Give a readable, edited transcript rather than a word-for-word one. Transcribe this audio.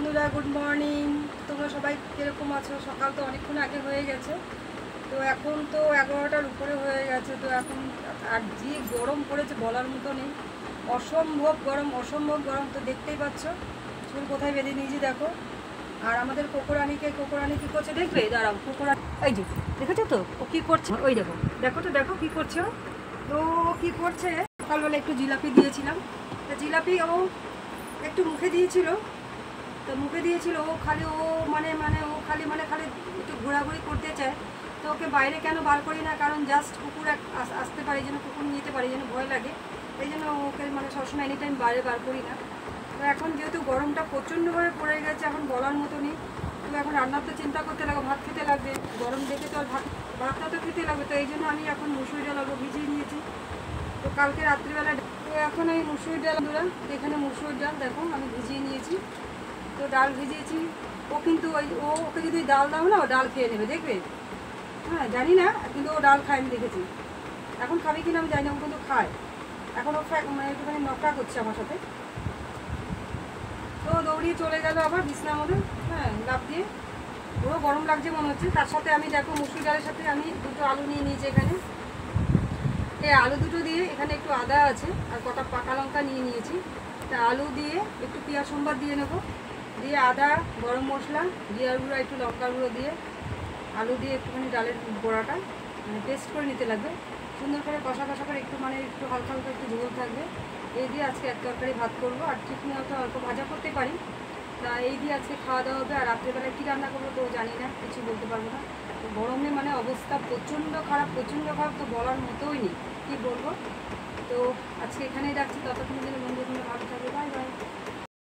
বন্ধুরা, good morning. তোমরা সবাই কীরকম আছো? সকাল তো অনেকক্ষণ আগে হয়ে গেছে, তো এখন তো 11টার উপরে হয়ে গেছে। তো এখন আর যে গরম পড়েছে বলার মতো নেই, অসম্ভব গরম, অসম্ভব গরম। তো দেখতেই পাচ্ছ চুল কোথায় বেঁধে নিয়েছি দেখো। আর আমাদের কোকোরানি কী করছে দেখবে? দাঁড়াও, কোকোরানি এই যে দেখেছো তো ও কী করছে, ওই দেখো, দেখো তো, দেখো কী করছে ও। তো কী করছে, সকালবেলা একটু জিলাপি দিয়েছিলাম, তো জিলাপি ও একটু মুখে দিয়েছিল। তো মুখে দিয়েছিল ও খালি খালি একটু ঘোরাঘুরি করতে চায়। তো ওকে বাইরে কেন বার করি না, কারণ জাস্ট কুকুর আসতে পারে, যেন কুকুর নিতে পারে, যেন ভয় লাগে, এই জন্য ওকে সবসময় এনি টাইম বাইরে বার করি না। তো এখন যেহেতু গরমটা প্রচণ্ডভাবে পড়ে গেছে, এখন বলার মতো নেই। তো এখন রান্নার তো চিন্তা করতে লাগবে, ভাত খেতে লাগবে, গরম দেখে তো আর ভাতটা তো খেতে লাগবে। তো এই জন্য আমি এখন মুসুরি ডাল অল্প ভিজিয়ে নিয়েছি। তো কালকে রাত্রিবেলা তো এখন আমি মুসুরি ডাল, এখানে মুসুরি ডাল দেখো আমি ভিজিয়ে নিয়েছি। তো ডাল ভিজিয়েছি, ও কিন্তু ওকে যদি ডাল দাও না, ও ডাল খেয়ে নেবে দেখবে। হ্যাঁ জানি না, কিন্তু ও ডাল খায়, আমি দেখেছি। এখন খাবে কিনা আমি জানি না, ও কিন্তু খায়। এখন ও একটুখানি নকরা করছে আমার সাথে। তো দৌড়িয়ে চলে গেল আবার বিছনার মধ্যে, হ্যাঁ লাফ দিয়ে। ওরও গরম লাগছে মনে হচ্ছে। তার সাথে আমি দেখো মুসুরি ডালের সাথে আমি দুটো আলু নিয়ে নিয়েছি এখানে। এই আলু দুটো দিয়ে এখানে একটু আদা আছে আর কটা পাকা লঙ্কা নিয়ে নিয়েছি। তা আলু দিয়ে একটু পেঁয়াজ সম্বাদ দিয়ে নেবো, দিয়ে আদা, গরম মশলা, জিরার গুঁড়ো, একটু লঙ্কার গুঁড়ো দিয়ে আলু দিয়ে একটুখানি ডালের গোড়াটা পেস্ট করে নিতে লাগবে। সুন্দর করে কষা কষা করে একটু একটু হালকা হালকা একটু ঝোল থাকবে। এই দিয়ে আজকে এক তরকারি ভাত করবো, আর ঠিক মতো অল্প ভাজা করতে পারি। তা এই দিয়ে আজকে খাওয়া দাওয়া হবে। আর রাত্রেবেলায় কী রান্না করবো তো জানি না, কিছু বলতে পারবো না। তো গরমে অবস্থা প্রচণ্ড খারাপ, তো বলার মতোই নেই, কী বলবো। তো আজকে এখানেই রাখছি, ততক্ষণ যেন বন্ধু